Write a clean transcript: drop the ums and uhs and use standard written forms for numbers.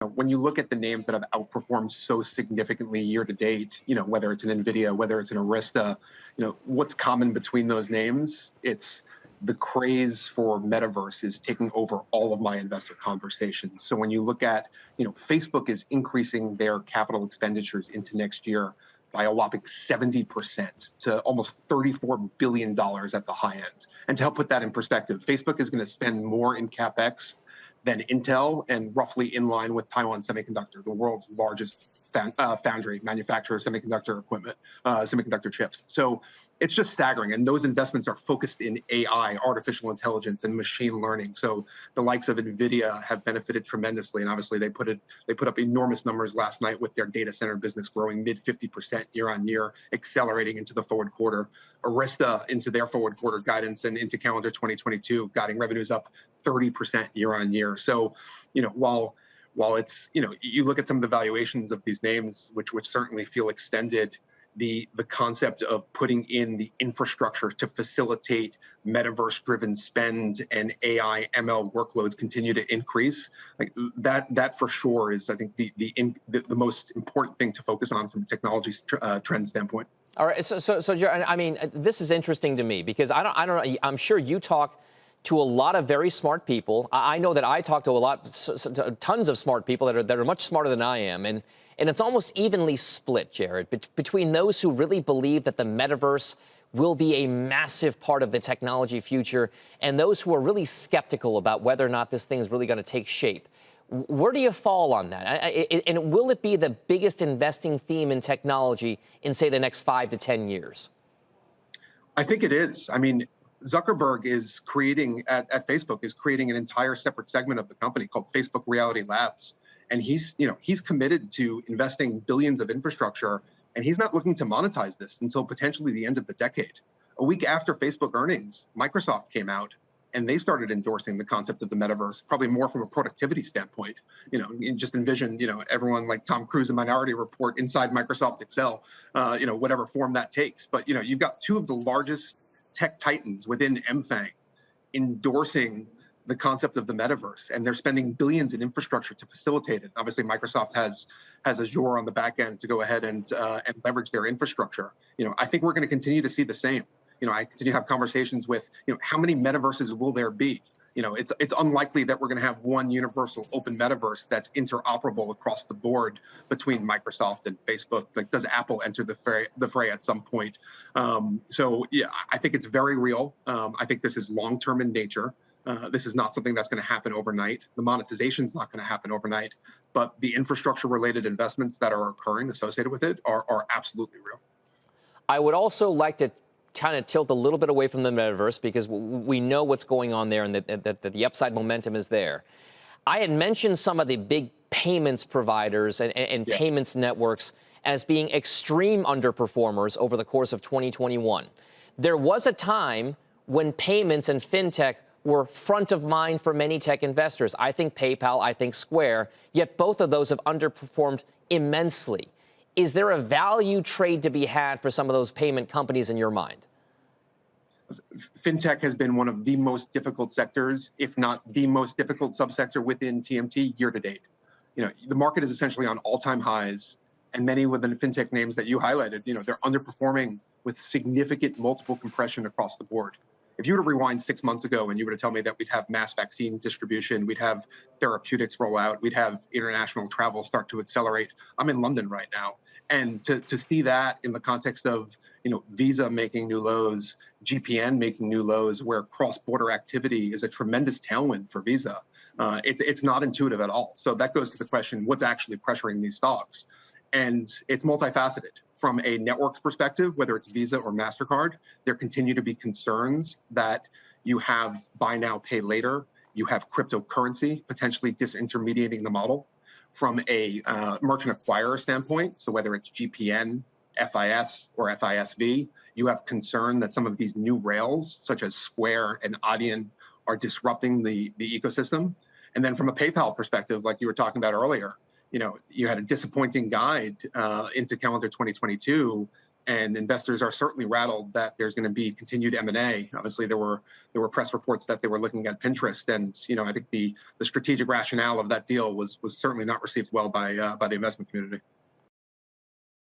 when you look at the names that have outperformed so significantly year to date, whether it's an NVIDIA, whether it's an Arista, what's common between those names? It's the craze for Metaverse is taking over all of my investor conversations. So when you look at, Facebook is increasing their capital expenditures into next year by a whopping 70% to almost $34 billion at the high end. And to help put that in perspective, Facebook is going to spend more in CapEx than Intel, and roughly in line with Taiwan Semiconductor, the world's largest foundry manufacturer of semiconductor equipment, semiconductor chips. So it's just staggering. And those investments are focused in AI, artificial intelligence, and machine learning. So the likes of NVIDIA have benefited tremendously. And obviously they put up enormous numbers last night with their data center business growing mid 50% year on year, accelerating into the forward quarter. Arista into their forward quarter guidance and into calendar 2022, guiding revenues up 30% year on year. So, while it's, you look at some of the valuations of these names, which certainly feel extended, the concept of putting in the infrastructure to facilitate metaverse-driven spend and AI ML workloads continue to increase, like that for sure is, I think, the most important thing to focus on from a technology trend standpoint. All right, so I mean, this is interesting to me because I don't know. I'm sure you talk to a lot of very smart people. I know that I talk to tons of smart people that are much smarter than I am, and it's almost evenly split, Jared, between those who really believe that the metaverse will be a massive part of the technology future and those who are really skeptical about whether or not this thing is really going to take shape. Where do you fall on that? And will it be the biggest investing theme in technology in, say, the next 5 to 10 years? I think it is. I mean, Zuckerberg is creating at Facebook is creating an entire separate segment of the company called Facebook Reality Labs. And he's committed to investing billions of infrastructure, and he's not looking to monetize this until potentially the end of the decade. A week after Facebook earnings, Microsoft came out and they started endorsing the concept of the metaverse, probably more from a productivity standpoint. Just envision, everyone like Tom Cruise in Minority Report inside Microsoft Excel, whatever form that takes. But, you've got two of the largest tech titans within MFANG endorsing the concept of the metaverse, and they're spending billions in infrastructure to facilitate it. Obviously, Microsoft has Azure on the back end to go ahead and leverage their infrastructure. I think we're going to continue to see the same. I continue to have conversations with, how many metaverses will there be? It's unlikely that we're going to have one universal open metaverse that's interoperable across the board between Microsoft and Facebook. Like, does Apple enter the fray at some point? So yeah, I think it's very real. I think this is long-term in nature. This is not something that's going to happen overnight. The monetization is not going to happen overnight, but the infrastructure-related investments that are occurring associated with it are absolutely real. I would also like to kind of tilt a little bit away from the metaverse because we know what's going on there and that the upside momentum is there. I had mentioned some of the big payments providers and payments networks as being extreme underperformers over the course of 2021. There was a time when payments and fintech were front of mind for many tech investors. I think PayPal, I think Square, yet both of those have underperformed immensely. Is there a value trade to be had for some of those payment companies in your mind? Fintech has been one of the most difficult sectors, if not the most difficult subsector within TMT year to date. The market is essentially on all-time highs, and many within fintech names that you highlighted, they're underperforming with significant multiple compression across the board. If you were to rewind 6 months ago and you were to tell me that we'd have mass vaccine distribution, we'd have therapeutics roll out, we'd have international travel start to accelerate, I'm in London right now. And to see that in the context of, Visa making new lows, GPN making new lows, where cross-border activity is a tremendous tailwind for Visa, it's not intuitive at all. So that goes to the question, what's actually pressuring these stocks? And it's multifaceted. From a networks perspective, whether it's Visa or MasterCard, there continue to be concerns that you have buy now, pay later, you have cryptocurrency potentially disintermediating the model. From a merchant acquirer standpoint, so whether it's GPN, FIS, or FISV, you have concern that some of these new rails, such as Square and Adyen, are disrupting the ecosystem. And then from a PayPal perspective, like you were talking about earlier, you had a disappointing guide into calendar 2022, and investors are certainly rattled that there's going to be continued M&A. Obviously, there were press reports that they were looking at Pinterest, and I think the strategic rationale of that deal was certainly not received well by the investment community.